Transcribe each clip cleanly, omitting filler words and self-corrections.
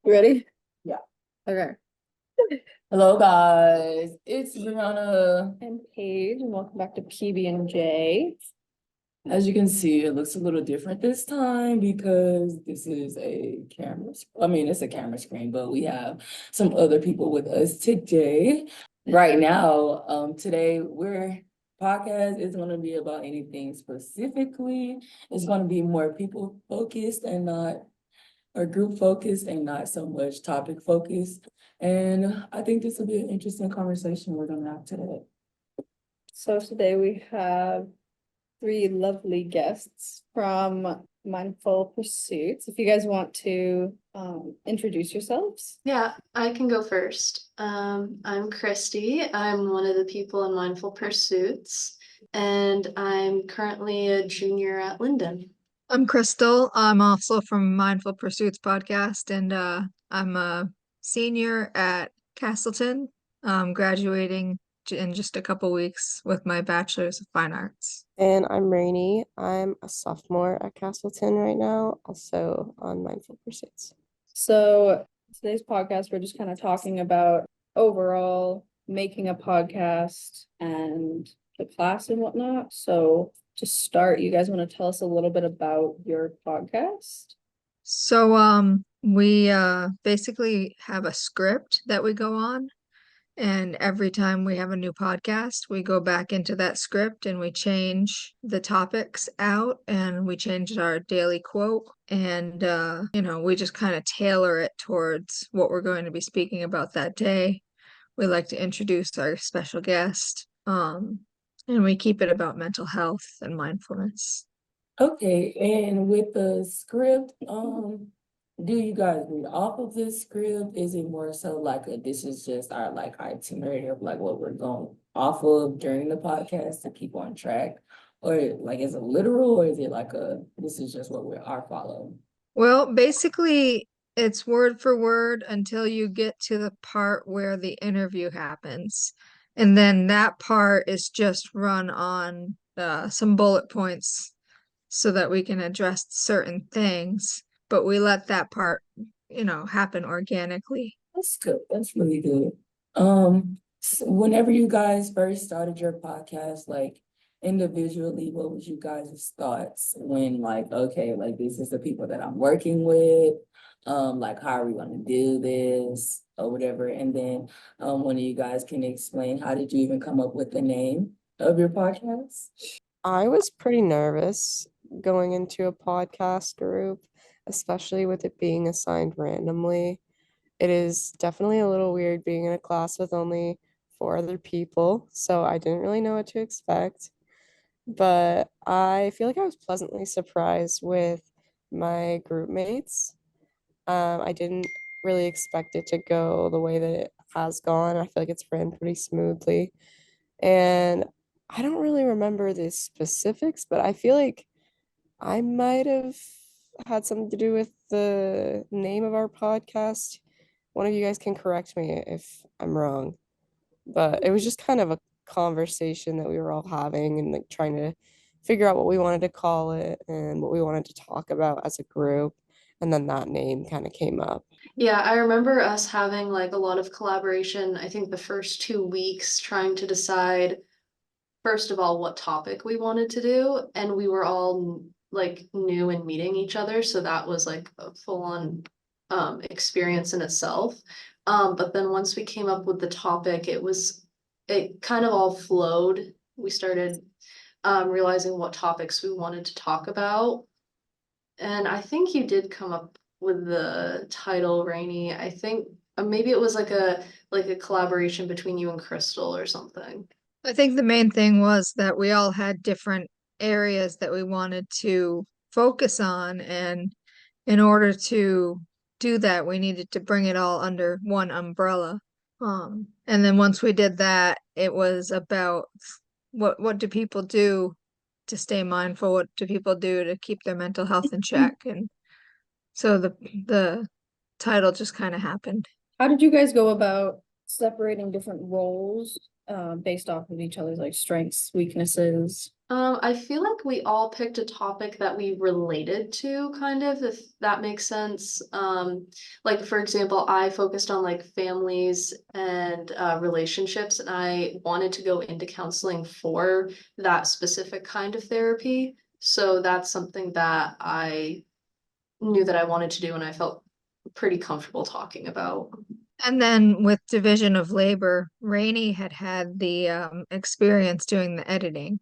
Ready? Yeah. Okay. Hello, guys. It's Brianna. And Paige, and welcome back to PB&J. As you can see, it looks a little different this time because this is a camera. I mean, it's a camera screen, but we have some other people with us today. Right now, today we're podcast is going to be about anything specifically. It's going to be more people focused and not or group focused and not so much topic focused. And I think this will be an interesting conversation we're gonna have today. So today we have three lovely guests from Mindful Pursuits. If you guys want to introduce yourselves. Yeah, I can go first. I'm Christy. I'm one of the people in Mindful Pursuits, and I'm currently a junior at Linden. I'm Crystal. I'm also from Mindful Pursuits podcast, and I'm a senior at Castleton. I'm graduating in just a couple weeks with my Bachelor's of Fine Arts. And I'm Rainey. I'm a sophomore at Castleton right now, also on Mindful Pursuits. So today's podcast, we're just kind of talking about overall making a podcast and the class and whatnot. So to start, you guys want to tell us a little bit about your podcast? So we basically have a script that we go on, and every time we have a new podcast, we go back into that script and we change the topics out and we change our daily quote, and we just kind of tailor it towards what we're going to be speaking about that day. We like to introduce our special guest, and we keep it about mental health and mindfulness. Okay, and with the script, do you guys read off of this script? Is it more so like this is just our like itinerary of like what we're going off of during the podcast to keep on track? Or like is it literal or is it like this is just what we are following? Well, basically, it's word for word until you get to the part where the interview happens. And then that part is just run on some bullet points so that we can address certain things. But we let that part, happen organically. That's good. That's really good. So whenever you guys first started your podcast, like individually, what was you guys' thoughts when like, okay, like this is the people that I'm working with, like how are we gonna do this or whatever? And then one of you guys can explain how did you even come up with the name of your podcast? I was pretty nervous going into a podcast group, especially with it being assigned randomly. It is definitely a little weird being in a class with only four other people, so I didn't really know what to expect. But I feel like I was pleasantly surprised with my group mates. I didn't really expect it to go the way that it has gone. I feel like it's ran pretty smoothly. And I don't really remember the specifics, but I feel like I might have had something to do with the name of our podcast. One of you guys can correct me if I'm wrong, but it was just kind of a conversation that we were all having and like trying to figure out what we wanted to call it and what we wanted to talk about as a group. And then that name kind of came up. Yeah, I remember us having like a lot of collaboration. I think the first 2 weeks trying to decide, first of all, what topic we wanted to do, and we were all like new and meeting each other, so that was like a full-on experience in itself. But then once we came up with the topic, it kind of all flowed. We started realizing what topics we wanted to talk about. And I think you did come up with the title, Rainy. I think maybe it was like a collaboration between you and Crystal or something. I think the main thing was that we all had different areas that we wanted to focus on, and in order to do that, we needed to bring it all under one umbrella. And then once we did that, it was about what do people do to stay mindful? What do people do to keep their mental health in check? And so the title just kind of happened. How did you guys go about separating different roles based off of each other's like strengths, weaknesses? I feel like we all picked a topic that we related to, kind of, if that makes sense. Like for example, I focused on like families and relationships, and I wanted to go into counseling for that specific kind of therapy. So that's something that I knew that I wanted to do, and I felt pretty comfortable talking about. And then with division of labor, Rainey had had the experience doing the editing.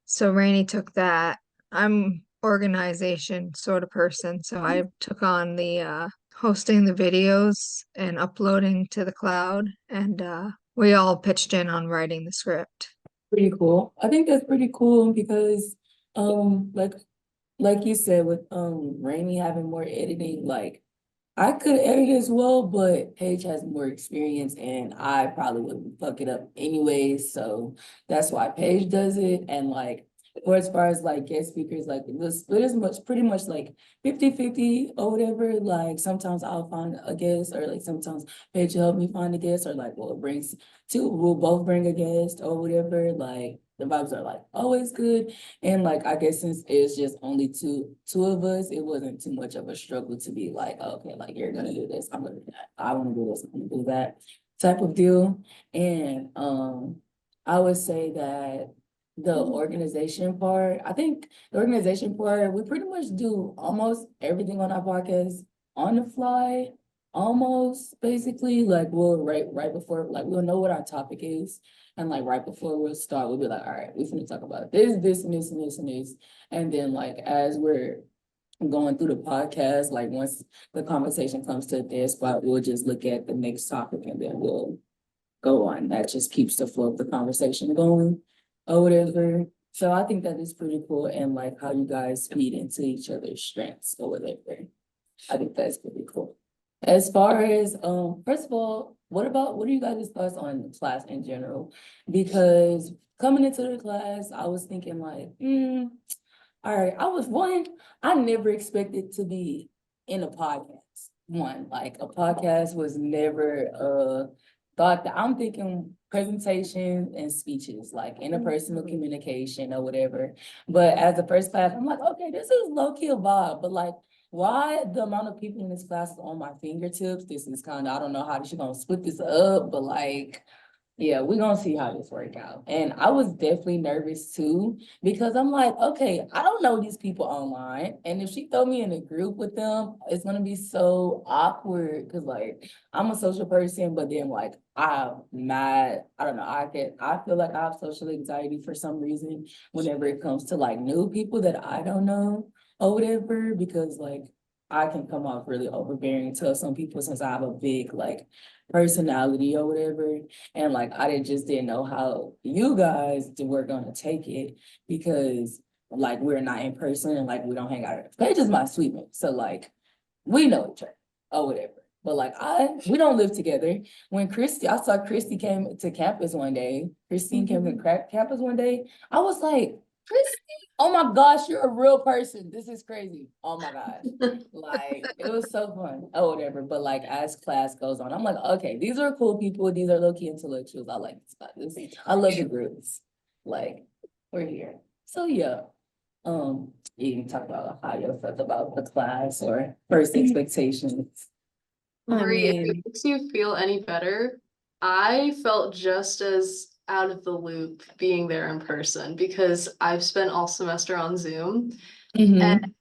So Rainey took that. I'm organization sort of person, so I took on the hosting the videos and uploading to the cloud, and we all pitched in on writing the script. Pretty cool. I think that's pretty cool because, like you said, with Rainy having more editing, like I could edit as well, but Paige has more experience and I probably would fuck it up anyways. So that's why Paige does it. And like, or as far as like guest speakers, like the split is pretty much like 50-50 or whatever. Like sometimes I'll find a guest or like sometimes Paige will help me find a guest or like we'll both bring a guest or whatever. Like the vibes are like always good. And like, I guess since it's just only two of us, it wasn't too much of a struggle to be like, okay, like you're gonna do this, I'm gonna do that. I wanna do this, I'm gonna do that type of deal. And I would say that the organization part, I think the organization part, we pretty much do almost everything on our podcast on the fly. Almost basically, like we'll right before, like we'll know what our topic is. And like right before we'll start, we'll be like, all right, we're gonna talk about this, and this, and this, and this. And then like as we're going through the podcast, like once the conversation comes to this spot, we'll just look at the next topic and then we'll go on. That just keeps the flow of the conversation going or whatever. So I think that is pretty cool and like how you guys feed into each other's strengths or whatever. I think that's pretty cool. As far as, first of all, what are you guys' thoughts on the class in general? Because coming into the class, I was thinking like, all right, I never expected to be in a podcast. Like a podcast was never thought that I'm thinking presentation and speeches, like interpersonal communication or whatever. But as a first class, I'm like, okay, this is low-key a vibe, but like why the amount of people in this class is on my fingertips? This is kind of, I don't know how she's gonna split this up, but like, yeah, we're gonna see how this work out. And I was definitely nervous too, because I'm like, okay, I don't know these people online. And if she throw me in a group with them, it's gonna be so awkward. Cause like I'm a social person, but then like I'm mad. I don't know, I feel like I have social anxiety for some reason whenever it comes to like new people that I don't know or whatever, because like I can come off really overbearing to some people since I have a big like personality or whatever. And like I didn't know how you guys were gonna take it because like we're not in person and like we don't hang out. Paige is my sweet mate. So like we know each other or whatever. But like we don't live together. When I saw Christy came to campus one day, Christine came to campus one day, I was like, Christy, oh my gosh, you're a real person. This is crazy. Oh my gosh. Like it was so fun or whatever. But like as class goes on, I'm like, okay, these are cool people. These are low-key intellectuals. I like this about this. I love the groups. Like we're here. So yeah. You can talk about how you felt about the class or first expectations. Marie, if it mean- makes you feel any better, I felt just as out of the loop being there in person because I've spent all semester on Zoom. And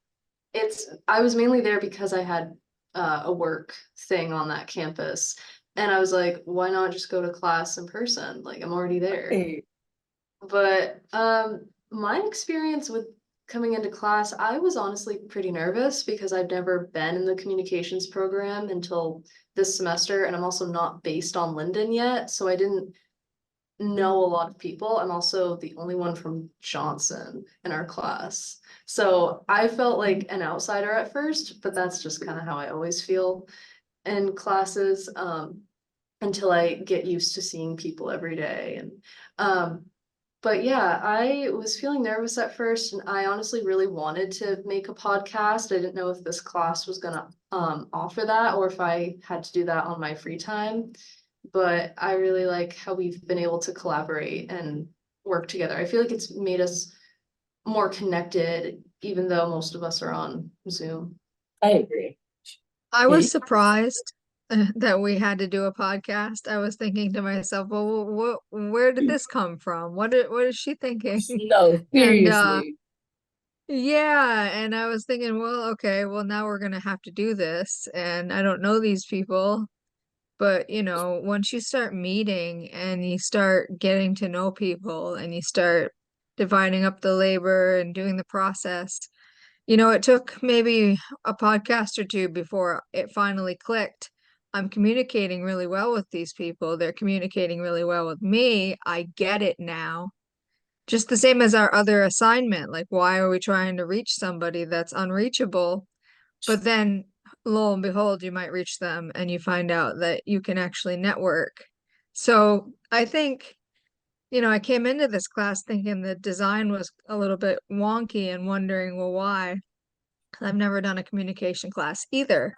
I was mainly there because I had a work thing on that campus. And I was like, why not just go to class in person? Like I'm already there. Hey, But my experience with coming into class, I was honestly pretty nervous because I've never been in the communications program until this semester, and I'm also not based on Linden yet, so I didn't know a lot of people. I'm also the only one from Johnson in our class. So I felt like an outsider at first, but that's just kind of how I always feel in classes, until I get used to seeing people every day. And but yeah, I was feeling nervous at first, and I honestly really wanted to make a podcast. I didn't know if this class was gonna offer that or if I had to do that on my free time. But I really like how we've been able to collaborate and work together. I feel like it's made us more connected, even though most of us are on Zoom. I agree. I Yeah, was you- surprised that we had to do a podcast. I was thinking to myself, well, where did this come from? What is she thinking? No, And seriously. yeah, and I was thinking, well, okay, well now we're gonna have to do this, and I don't know these people, but you know, once you start meeting and you start getting to know people and you start dividing up the labor and doing the process, you know, it took maybe a podcast or two before it finally clicked. I'm communicating really well with these people. They're communicating really well with me. I get it now. Just the same as our other assignment. Like, why are we trying to reach somebody that's unreachable? But then, lo and behold, you might reach them and you find out that you can actually network. So I think, you know, I came into this class thinking the design was a little bit wonky and wondering, well, why? I've never done a communication class either,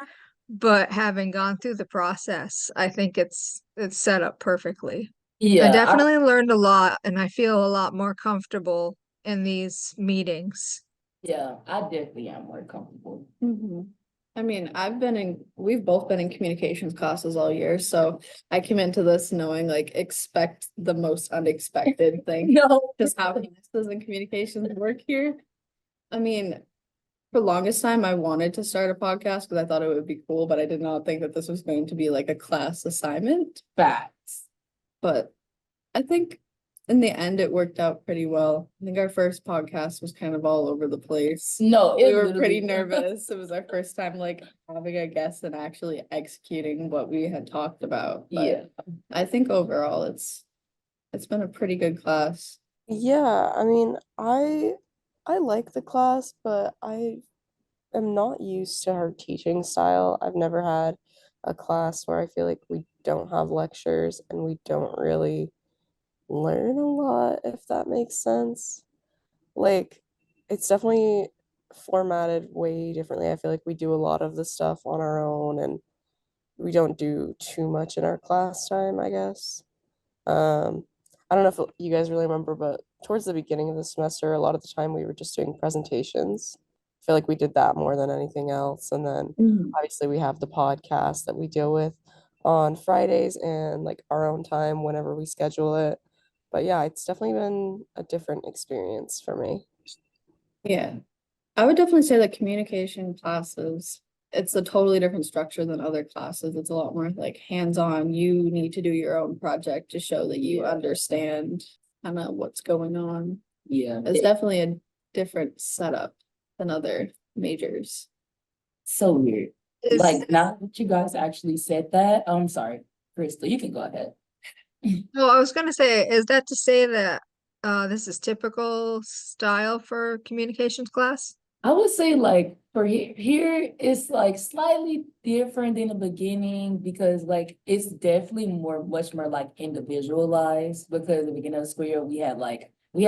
but having gone through the process, I think it's set up perfectly. I Yeah, definitely learned a lot and I feel a lot more comfortable in these meetings. I definitely am more comfortable. I mean, we've both been in communications classes all year, so I came into this knowing like expect the most unexpected thing. No. Just how classes and communications work here. I mean, for longest time, I wanted to start a podcast because I thought it would be cool, but I did not think that this was going to be like a class assignment. Facts. But I think in the end, it worked out pretty well. I think our first podcast was kind of all over the place. No, We it were literally pretty was. nervous. It was our first time like having a guest and actually executing what we had talked about. But Yeah. I think overall it's been a pretty good class. Yeah, I mean, I like the class, but I am not used to her teaching style. I've never had a class where I feel like we don't have lectures and we don't really learn a lot, if that makes sense. Like, it's definitely formatted way differently. I feel like we do a lot of the stuff on our own and we don't do too much in our class time, I guess. Um, I don't know if you guys really remember, but towards the beginning of the semester, a lot of the time we were just doing presentations. I feel like we did that more than anything else. And then obviously we have the podcast that we deal with on Fridays and like our own time whenever we schedule it. But yeah, it's definitely been a different experience for me. Yeah. I would definitely say that communication classes, it's a totally different structure than other classes. It's a lot more like hands-on. You need to do your own project to show that you Yeah. understand kind of what's going on. Yeah. It's definitely a different setup than other majors. So weird. Is, Like now that you guys actually said that, I'm sorry, Crystal, you can go ahead. well, I was gonna say, is that to say that this is typical style for communications class? I would say like for here it's like slightly different in the beginning because like it's definitely much more like individualized because at the beginning of the school year we had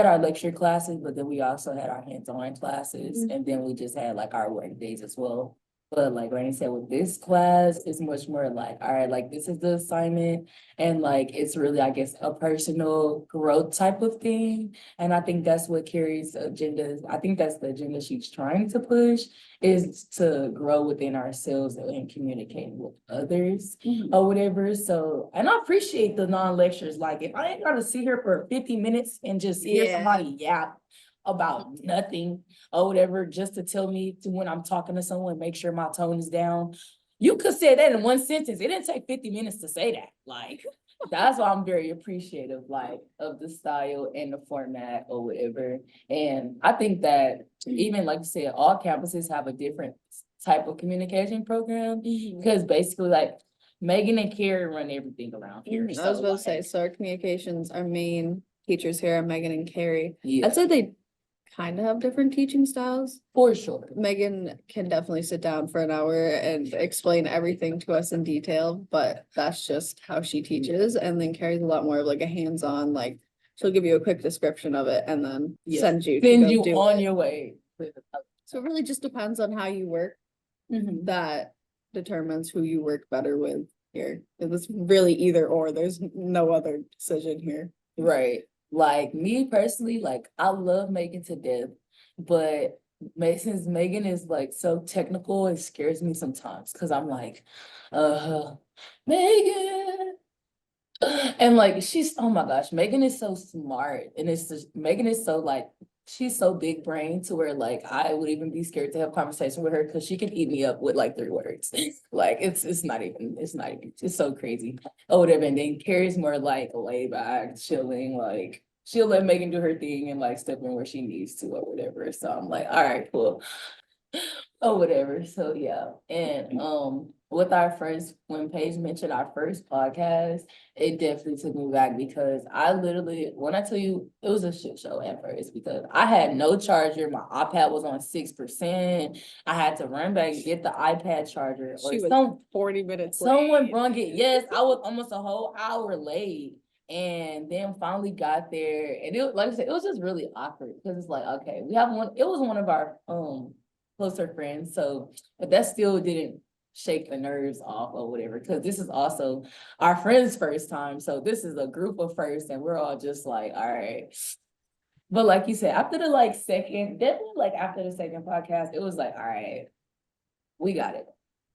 our lecture classes, but then we also had our hands-on classes and then we just had like our work days as well. But like Rainy said, with this class, it's much more like, all right, like this is the assignment and like it's really, I guess, a personal growth type of thing. And I think that's what Carrie's agenda is. I think that's the agenda she's trying to push is to grow within ourselves and communicating with others or whatever. So, and I appreciate the non-lectures. Like if I ain't gotta sit here for 50 minutes and just hear Yeah. somebody yap about nothing or whatever, just to tell me to when I'm talking to someone, make sure my tone is down. You could say that in one sentence. It didn't take 50 minutes to say that. Like, that's why I'm very appreciative, like, of the style and the format or whatever. And I think that even like you said, all campuses have a different type of communication program. Because basically, like, Megan and Carrie run everything around here. I was So, about to say, like, so our communications, our main teachers here are Megan and Carrie. yeah, I'd say they kind of have different teaching styles. for sure. Megan can definitely sit down for an hour and explain everything to us in detail, but that's just how she teaches. And then Carrie's a lot more of like a hands-on, like she'll give you a quick description of it and then Yeah. send you to Send go you do on it. your way. So it really just depends on how you work. That determines who you work better with here. It's really either or. There's no other decision here. Right. Like me personally, like I love Megan to death. but since Megan is like so technical, it scares me sometimes because I'm like, Megan. And like she's, oh my gosh, Megan is so smart, and it's just Megan is so like she's so big brain to where like I would even be scared to have conversation with her because she can eat me up with like 3 words. Like it's so crazy or whatever. And then Carrie's more like laid back, chilling, like she'll let Megan do her thing and like step in where she needs to or whatever. So I'm like, all right, cool. Or whatever. So yeah. And with our first, when Paige mentioned our first podcast, it definitely took me back because I literally, when I tell you, it was a shit show at first because I had no charger. My iPad was on 6%. I had to run back and get the iPad charger. Or She was some 40 minutes someone late. brung it. Yes, I was almost a whole hour late. And then finally got there. And it, like I said, it was just really awkward because it's like, okay, we have one, it was one of our closer friends. So, but that still didn't shake the nerves off or whatever, because this is also our friend's first time. So this is a group of first, and we're all just like, all right. But like you said, after the like second, definitely like after the second podcast, it was like, all right, we got it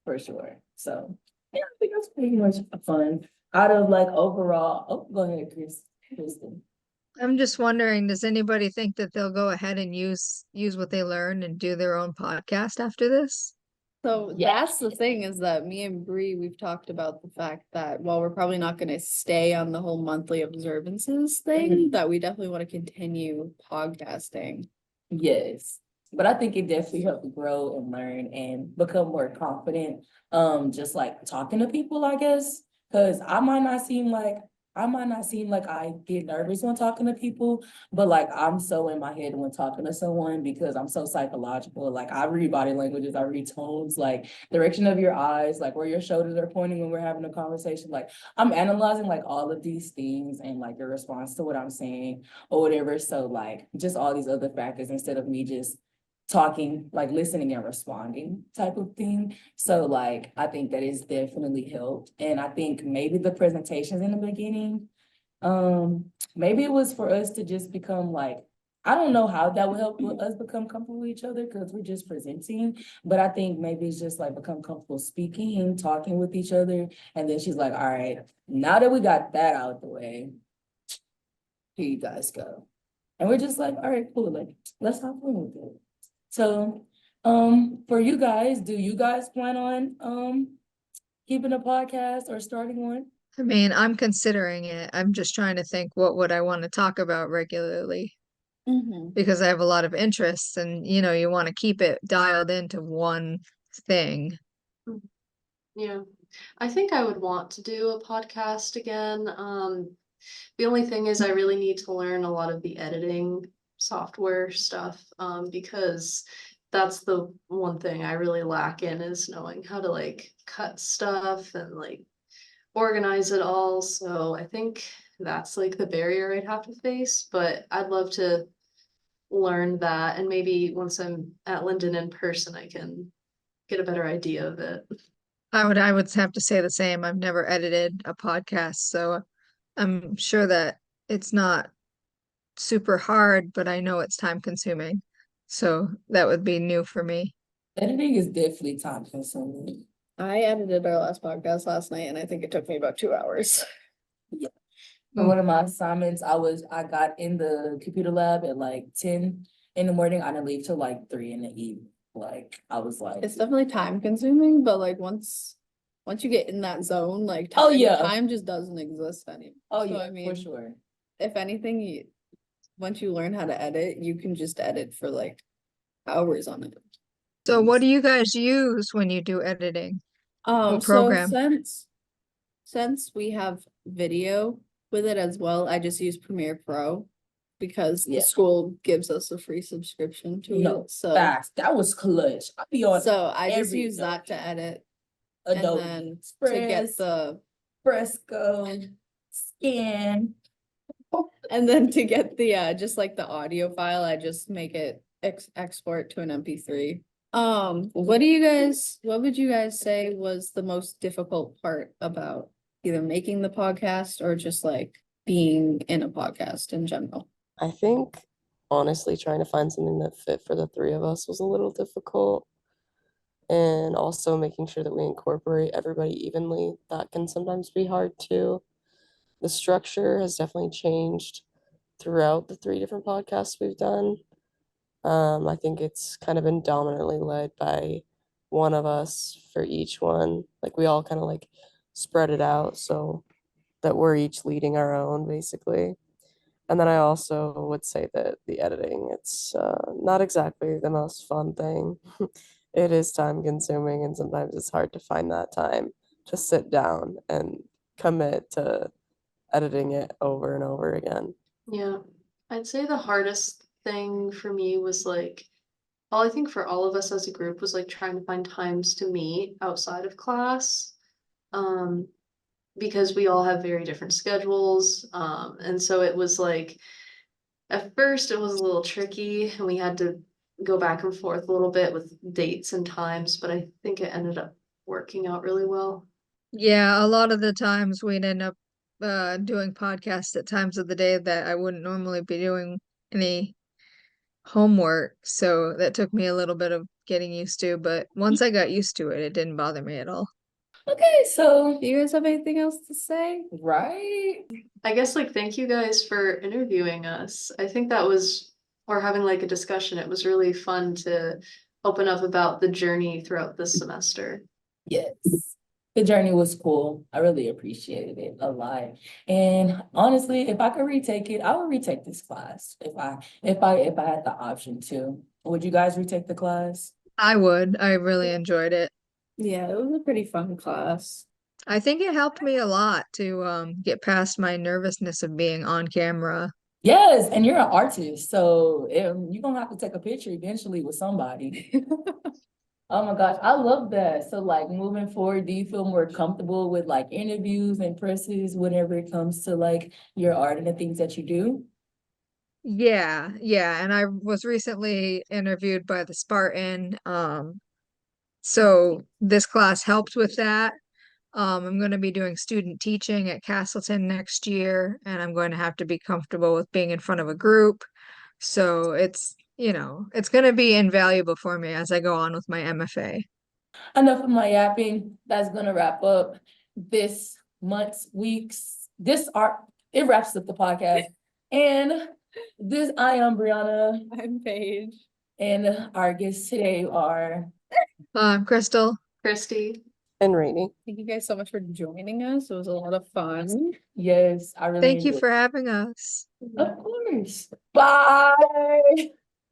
for sure. So yeah, I think that's pretty much fun. Out of like overall, oh, go ahead, Kristen. I'm just wondering, does anybody think that they'll go ahead and use what they learned and do their own podcast after this? So Yeah. that's the thing is that me and Bree, we've talked about the fact that while we're probably not gonna stay on the whole monthly observances thing, that we definitely want to continue podcasting. Yes, but I think it definitely helped grow and learn and become more confident. Just like talking to people, I guess, because I might not seem like I get nervous when talking to people, but like I'm so in my head when talking to someone because I'm so psychological. Like I read body languages, I read tones, like direction of your eyes, like where your shoulders are pointing when we're having a conversation. Like I'm analyzing like all of these things and like your response to what I'm saying or whatever. So like just all these other factors instead of me just talking, like listening and responding type of thing. So like I think that is definitely helped. And I think maybe the presentations in the beginning, maybe it was for us to just become like, I don't know how that would help with us become comfortable with each other because we're just presenting. But I think maybe it's just like become comfortable speaking and talking with each other. And then she's like, all right, now that we got that out the way, here you guys go. And we're just like, all right, cool, like, let's have fun with it. So, for you guys, do you guys plan on, keeping a podcast or starting one? I mean, I'm considering it. I'm just trying to think what would I want to talk about regularly because I have a lot of interests and you want to keep it dialed into one thing. Yeah, I think I would want to do a podcast again. The only thing is I really need to learn a lot of the editing software stuff, because that's the one thing I really lack in is knowing how to like cut stuff and like organize it all. So I think that's like the barrier I'd have to face, but I'd love to learn that. And maybe once I'm at Linden in person, I can get a better idea of it. I would have to say the same. I've never edited a podcast, so I'm sure that it's not super hard, but I know it's time consuming. So that would be new for me. Editing is definitely time consuming. I edited our last podcast last night and I think it took me about 2 hours. For one of my assignments, I got in the computer lab at like 10 in the morning. I didn't leave till like 3 in the evening. Like, I was like, It's definitely time consuming, but like once you get in that zone, like Oh, yeah. time just doesn't exist anymore. oh So, yeah, I mean, for sure. if anything, once you learn how to edit, you can just edit for like hours on it. So what do you guys use when you do editing? What So program? since we have video with it as well, I just use Premiere Pro because Yeah. the school gives us a free subscription to No, it. So Facts. That was clutch. I be on I just use that to everything. edit and Adobe then to Express, get the Fresco, Scan. and then to get the just like the audio file, I just make it export to an MP3. What would you guys say was the most difficult part about either making the podcast or just like being in a podcast in general? I think honestly trying to find something that fit for the three of us was a little difficult. And also making sure that we incorporate everybody evenly, that can sometimes be hard too. The structure has definitely changed throughout the three different podcasts we've done. I think it's kind of been dominantly led by one of us for each one. Like we all kind of like spread it out so that we're each leading our own basically. And then I also would say that the editing, it's not exactly the most fun thing. It is time consuming, and sometimes it's hard to find that time to sit down and commit to editing it over and over again. Yeah, I'd say the hardest thing for me was like, well, I think for all of us as a group was like trying to find times to meet outside of class. Um, because we all have very different schedules. And so it was like, at first it was a little tricky and we had to go back and forth a little bit with dates and times, but I think it ended up working out really well. Yeah, a lot of the times we'd end up doing podcasts at times of the day that I wouldn't normally be doing any homework. So that took me a little bit of getting used to, but once I got used to it, it didn't bother me at all. Okay, so, Do you guys have anything else to say? right? I guess like thank you guys for interviewing us. I think that was, or having like a discussion, it was really fun to open up about the journey throughout this semester. Yes. The journey was cool. I really appreciated it a lot. And honestly, if I could retake it, I would retake this class if I had the option to. Would you guys retake the class? I would. I really enjoyed it. Yeah, it was a pretty fun class. I think it helped me a lot to get past my nervousness of being on camera. Yes, and you're an artist, so you're gonna have to take a picture eventually with somebody. Oh my gosh, I love that. So like moving forward, do you feel more comfortable with like interviews and presses whenever it comes to like your art and the things that you do? Yeah, yeah. And I was recently interviewed by the Spartan. So this class helped with that. I'm going to be doing student teaching at Castleton next year, and I'm going to have to be comfortable with being in front of a group. So it's going to be invaluable for me as I go on with my MFA. Enough of my yapping. That's gonna wrap up this month's weeks. It wraps up the podcast. And I am Brianna, I'm Paige. and our guests today are Crystal. Christy. And Rainy. Thank you guys so much for joining us. It was a lot of fun. yes, I really Thank you enjoyed. for having us. Of course. Bye.